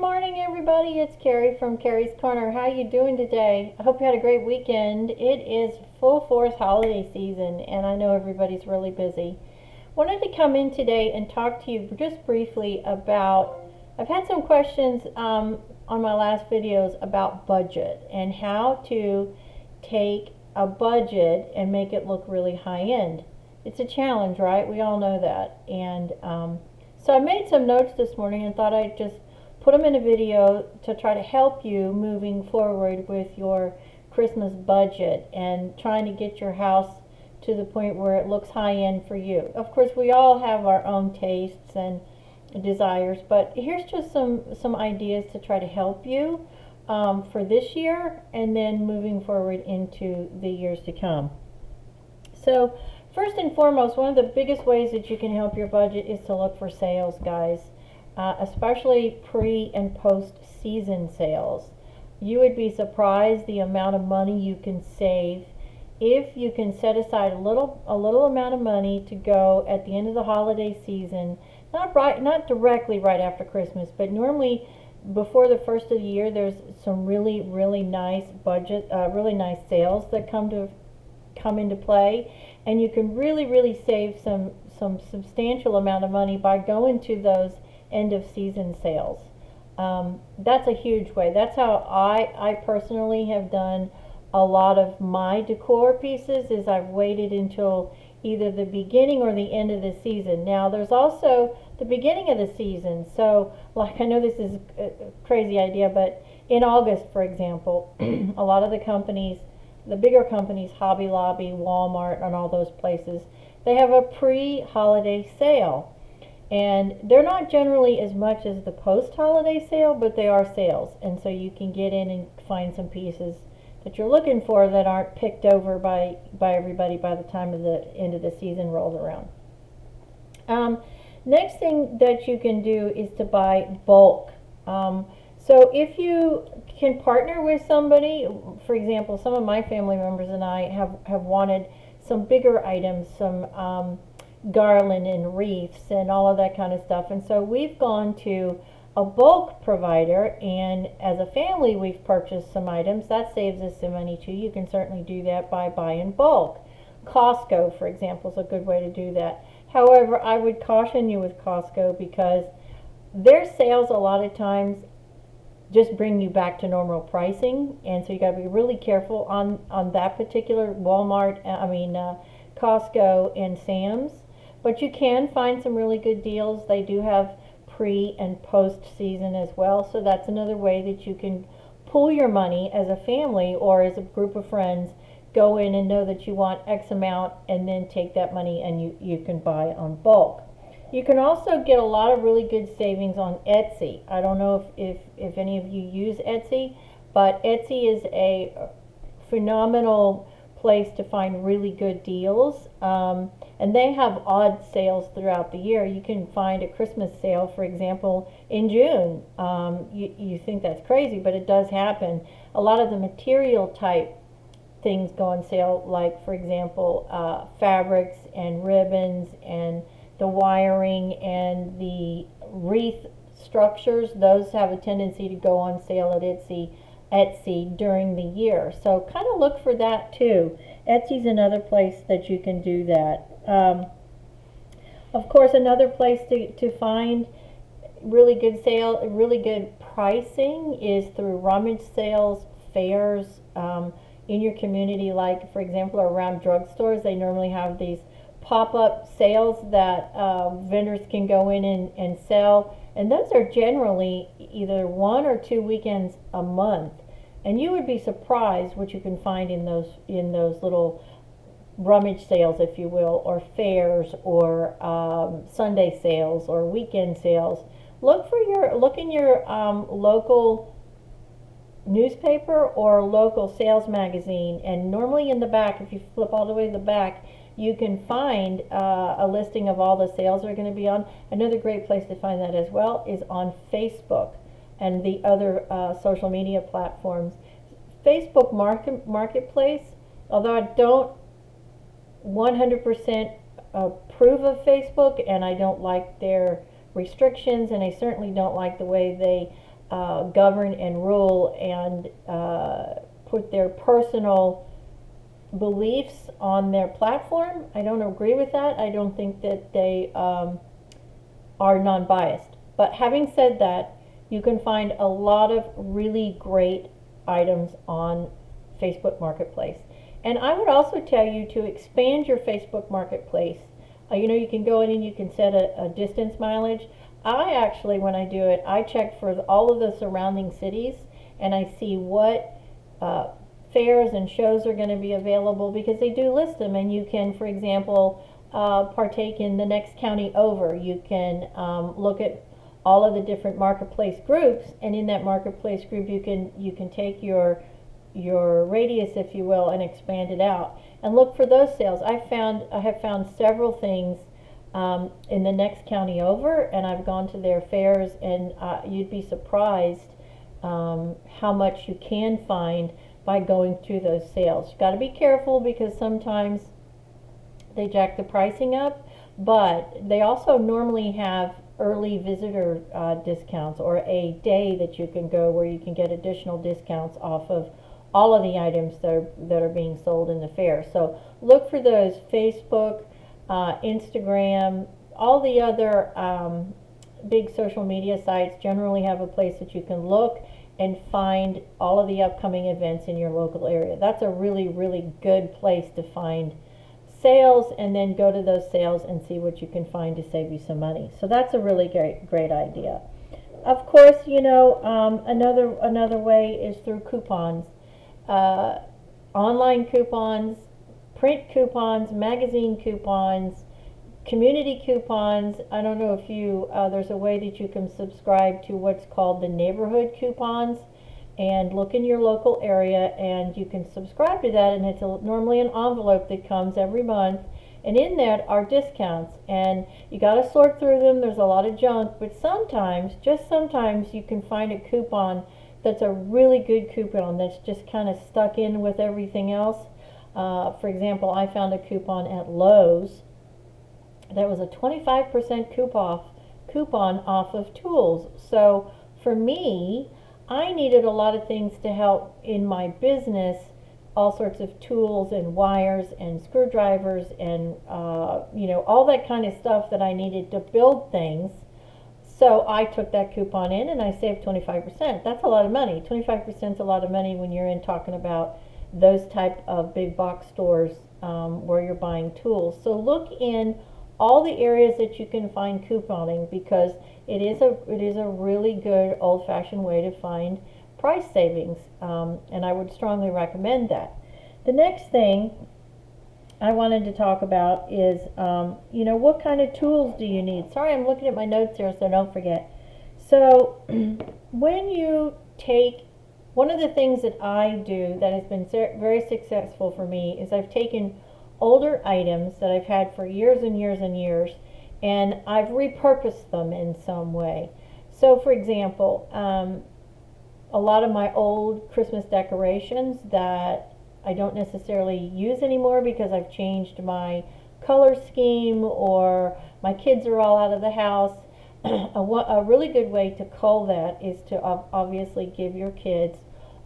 morning, everybody. It's Carrie from Carrie's Corner. How you doing today? I hope you had a great weekend. It is full force holiday season, and I know everybody's really busy. Wanted to come in today and talk to you just briefly about. I've had some questions on my last videos about budget and how to take a budget and make it look really high end. It's a challenge, right? We all know that, and so I made some notes this morning and thought I'd just put them in a video to try to help you moving forward with your Christmas budget and trying to get your house to the point where it looks high end for you. Of course, we all have our own tastes and desires, but here's just some ideas to try to help you for this year and then moving forward into the years to come. So first and foremost, one of the biggest ways that you can help your budget is to look for sales, guys, especially pre and post season sales. You would be surprised the amount of money you can save if you can set aside a little amount of money to go at the end of the holiday season, not directly right after Christmas, but normally before the first of the year. There's some really nice really nice sales that come into play, and you can really save some substantial amount of money by going to those end of season sales. That's a huge way. That's how I personally have done a lot of my decor pieces, is I've waited until either the beginning or the end of the season. Now there's also the beginning of the season, so like, I know this is a crazy idea, but in August, for example, a lot of the companies, the bigger companies, Hobby Lobby, Walmart, and all those places, they have a pre-holiday sale. And they're not generally as much as the post-holiday sale, but they are sales. And so you can get in and find some pieces that you're looking for that aren't picked over by everybody by the time of the end of the season rolls around. Next thing that you can do is to buy bulk. So if you can partner with somebody, for example, some of my family members and I have wanted some bigger items, some garland and wreaths and all of that kind of stuff. And so we've gone to a bulk provider, and as a family we've purchased some items. That saves us some money too. You can certainly do that by buying bulk. Costco, for example, is a good way to do that. However, I would caution you with Costco because their sales a lot of times just bring you back to normal pricing, and so you got to be really careful on that particular Costco and Sam's. But you can find some really good deals. They do have pre and post season as well, so that's another way that you can pool your money as a family or as a group of friends. Go in and know that you want X amount, and then take that money and you can buy on bulk. You can also get a lot of really good savings on Etsy. I don't know if any of you use Etsy, but Etsy is a phenomenal place to find really good deals, and they have odd sales throughout the year. You can find a Christmas sale, for example, in June. You think that's crazy, but it does happen. A lot of the material type things go on sale, like, for example, fabrics and ribbons and the wiring and the wreath structures. Those have a tendency to go on sale at Etsy during the year. So kind of look for that too. Etsy's another place that you can do that. Of course, another place to find really good pricing is through rummage sales, fairs in your community. Like, for example, around drugstores, they normally have these pop-up sales that vendors can go in and sell, and those are generally either 1 or 2 weekends a month. And you would be surprised what you can find in those little rummage sales, if you will, or fairs, or Sunday sales, or weekend sales. Look in your local newspaper or local sales magazine, and normally in the back, if you flip all the way to the back, you can find a listing of all the sales are going to be on. Another great place to find that as well is on Facebook and the other social media platforms. Facebook Marketplace, although I don't 100% approve of Facebook, and I don't like their restrictions, and I certainly don't like the way they govern and rule and put their personal beliefs on their platform. I don't agree with that. I don't think that they are non-biased. But having said that, you can find a lot of really great items on Facebook Marketplace. And I would also tell you to expand your Facebook Marketplace. You can go in and you can set a distance mileage. I actually, when I do it, I check for all of the surrounding cities and I see what fairs and shows are going to be available, because they do list them, and you can, for example, partake in the next county over. You can look at all of the different marketplace groups, and in that marketplace group you can take your radius, if you will, and expand it out and look for those sales. I have found several things in the next county over, and I've gone to their fairs, and you'd be surprised how much you can find by going through those sales. You've got to be careful, because sometimes they jack the pricing up, but they also normally have early visitor discounts, or a day that you can go where you can get additional discounts off of all of the items that are being sold in the fair. So look for those. Facebook, Instagram, all the other big social media sites generally have a place that you can look and find all of the upcoming events in your local area. That's a really, really good place to find sales, and then go to those sales and see what you can find to save you some money. So that's a really great idea. Of course, another way is through coupons. Online coupons, print coupons, magazine coupons, community coupons. I don't know if there's a way that you can subscribe to what's called the neighborhood coupons, and look in your local area and you can subscribe to that, and it's normally an envelope that comes every month, and in that are discounts, and you got to sort through them. There's a lot of junk, but sometimes, just sometimes, you can find a coupon that's a really good coupon that's just kind of stuck in with everything else. For example, I found a coupon at Lowe's that was a 25% coupon off of tools. So for me, I needed a lot of things to help in my business, all sorts of tools and wires and screwdrivers and all that kind of stuff that I needed to build things. So I took that coupon in and I saved 25%. That's a lot of money. 25% is a lot of money when you're talking about those type of big box stores where you're buying tools. So look in all the areas that you can find couponing, because it is a really good old-fashioned way to find price savings, and I would strongly recommend that. The next thing I wanted to talk about is what kind of tools do you need? Sorry, I'm looking at my notes here, so don't forget. So when you take, one of the things that I do that has been very successful for me is I've taken older items that I've had for years and years and years, and I've repurposed them in some way. So for example, a lot of my old Christmas decorations that I don't necessarily use anymore because I've changed my color scheme, or my kids are all out of the house. A really good way to cull that is to obviously give your kids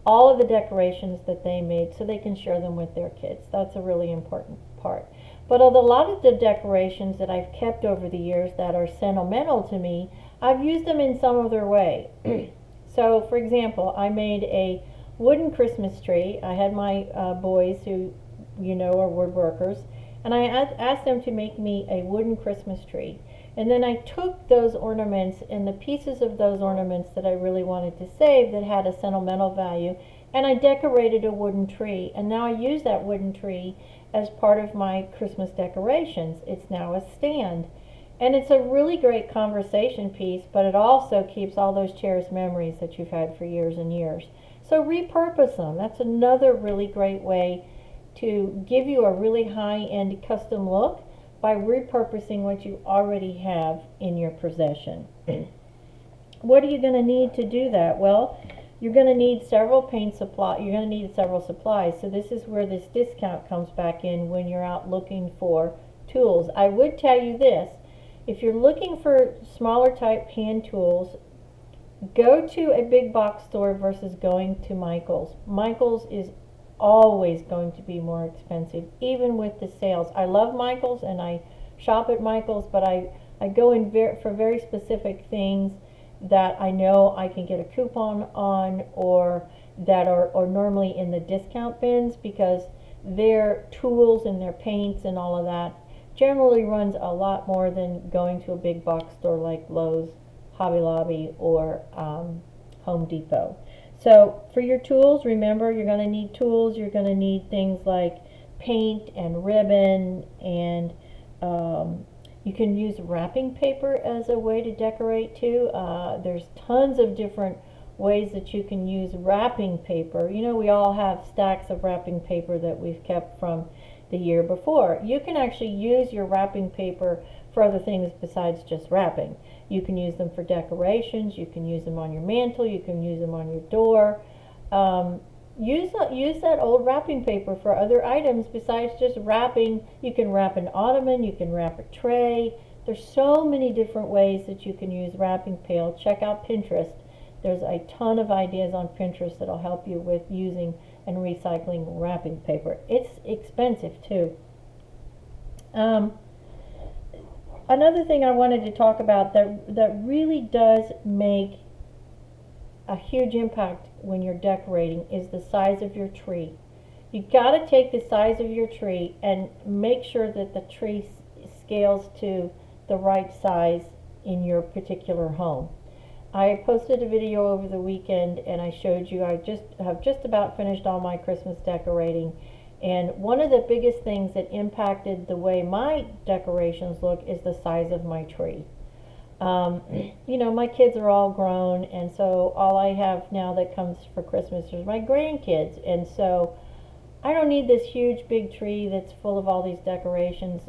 all of the decorations that they made so they can share them with their kids. That's a really important part. But a lot of the decorations that I've kept over the years that are sentimental to me, I've used them in some other way. So for example, I made a wooden Christmas tree. I had my boys who are woodworkers, and I asked them to make me a wooden Christmas tree. And then I took those ornaments and the pieces of those ornaments that I really wanted to save that had a sentimental value, and I decorated a wooden tree. And now I use that wooden tree as part of my Christmas decorations. It's now a stand. And it's a really great conversation piece, but it also keeps all those cherished memories that you've had for years and years. So repurpose them. That's another really great way to give you a really high-end custom look, by repurposing what you already have in your possession. What are you going to need to do that? Well, you're going to need several paint supplies. You're going to need several supplies. So this is where this discount comes back in when you're out looking for tools. I would tell you this: if you're looking for smaller type hand tools, Go to a big box store versus going to Michael's. Michael's is always going to be more expensive, even with the sales. I love Michael's and I shop at Michael's, but I go in for very specific things that I know I can get a coupon on, or that are normally in the discount bins, because their tools and their paints and all of that generally runs a lot more than going to a big box store like Lowe's, Hobby Lobby, or Home Depot. So for your tools, remember, you're going to need tools. You're going to need things like paint and ribbon, and you can use wrapping paper as a way to decorate too. There's tons of different ways that you can use wrapping paper. You know, we all have stacks of wrapping paper that we've kept from the year before. You can actually use your wrapping paper for other things besides just wrapping. You can use them for decorations, you can use them on your mantle, you can use them on your door. Use that old wrapping paper for other items besides just wrapping. You can wrap an ottoman, you can wrap a tray. There's so many different ways that you can use wrapping paper. Check out Pinterest. There's a ton of ideas on Pinterest that'll help you with using and recycling wrapping paper. It's expensive too. Another thing I wanted to talk about that really does make a huge impact when you're decorating is the size of your tree. You got to take the size of your tree and make sure that the tree scales to the right size in your particular home. I posted a video over the weekend and I showed you I have just about finished all my Christmas decorating, and one of the biggest things that impacted the way my decorations look is the size of my tree. You know, my kids are all grown, and so all I have now that comes for Christmas is my grandkids, and so I don't need this huge big tree that's full of all these decorations.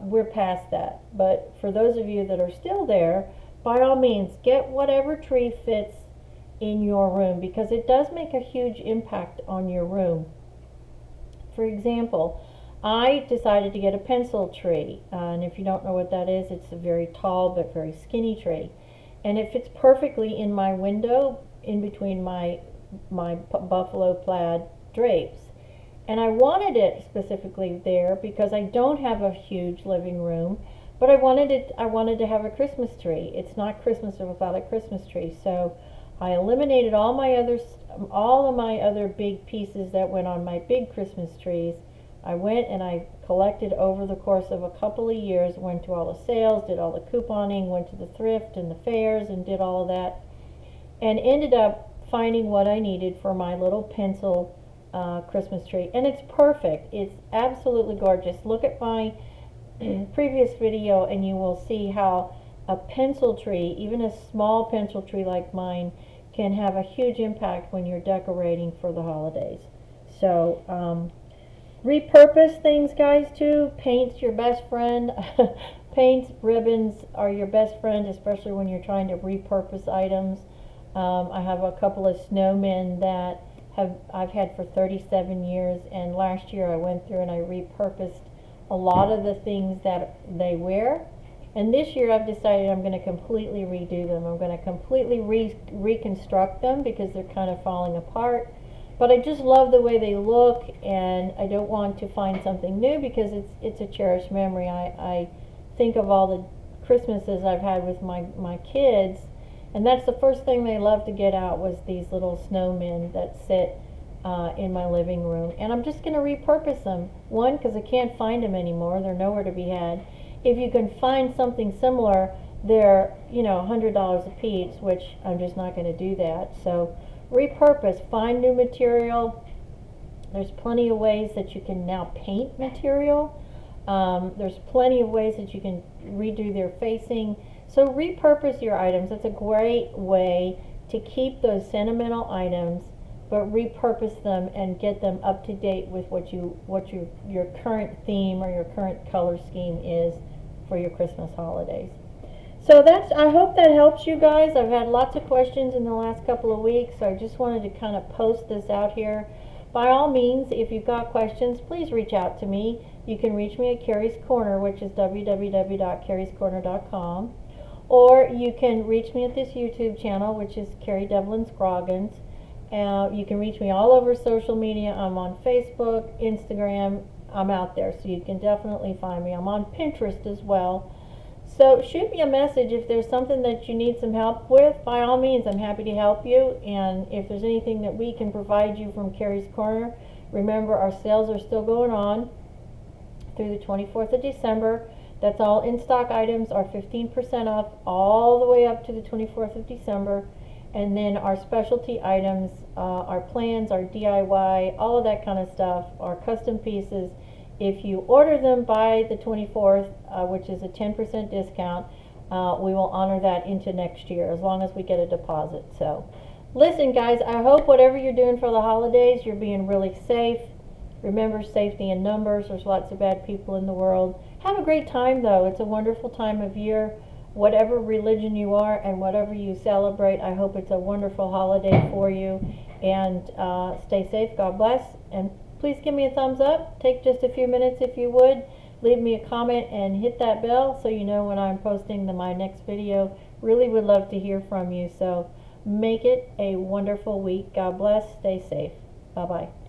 We're past that. But for those of you that are still there, by all means, get whatever tree fits in your room, because it does make a huge impact on your room. For example, I decided to get a pencil tree, and if you don't know what that is, it's a very tall but very skinny tree, and it fits perfectly in my window in between my buffalo plaid drapes. And I wanted it specifically there because I don't have a huge living room, but I wanted to have a Christmas tree. It's not Christmas without a Christmas tree, so I eliminated all of my other big pieces that went on my big Christmas trees. I went and I collected over the course of a couple of years, went to all the sales, did all the couponing, went to the thrift and the fairs and did all of that, and ended up finding what I needed for my little pencil Christmas tree. And it's perfect. It's absolutely gorgeous. Look at my previous video and you will see how a pencil tree, even a small pencil tree like mine, can have a huge impact when you're decorating for the holidays. So repurpose things, guys, too. Paint's your best friend. Paints, ribbons are your best friend, especially when you're trying to repurpose items. I have a couple of snowmen that I've had for 37 years, and last year I went through and I repurposed a lot of the things that they wear. And this year I've decided I'm going to completely redo them. I'm going to completely reconstruct them because they're kind of falling apart. But I just love the way they look, and I don't want to find something new because it's a cherished memory. I think of all the Christmases I've had with my kids, and that's the first thing they love to get out was these little snowmen that sit in my living room. And I'm just going to repurpose them. One, because I can't find them anymore. They're nowhere to be had. If you can find something similar, they're, $100 a piece, which I'm just not going to do that. So repurpose, find new material. There's plenty of ways that you can now paint material. There's plenty of ways that you can redo their facing. So repurpose your items. That's a great way to keep those sentimental items, but repurpose them and get them up to date with what your current theme or your current color scheme is for your Christmas holidays. So I hope that helps you guys. I've had lots of questions in the last couple of weeks, so I just wanted to kind of post this out here. By all means, if you've got questions, please reach out to me. You can reach me at Carrie's Corner, which is www.carriescorner.com. or you can reach me at this YouTube channel, which is Carrie Devlin Scroggins. You can reach me all over social media. I'm on Facebook, Instagram. I'm out there, so you can definitely find me. I'm on Pinterest as well. So shoot me a message if there's something that you need some help with. By all means, I'm happy to help you. And if there's anything that we can provide you from Carrie's Corner, remember our sales are still going on through the 24th of December. That's all in-stock items are 15% off all the way up to the 24th of December. And then our specialty items, our plans, our DIY, all of that kind of stuff, our custom pieces. If you order them by the 24th, which is a 10% discount, we will honor that into next year as long as we get a deposit. So listen, guys, I hope whatever you're doing for the holidays, you're being really safe. Remember, safety in numbers. There's lots of bad people in the world. Have a great time, though. It's a wonderful time of year. Whatever religion you are and whatever you celebrate, I hope it's a wonderful holiday for you. And stay safe. God bless. And please give me a thumbs up. Take just a few minutes if you would. Leave me a comment and hit that bell so you know when I'm posting my next video. Really would love to hear from you. So make it a wonderful week. God bless. Stay safe. Bye-bye.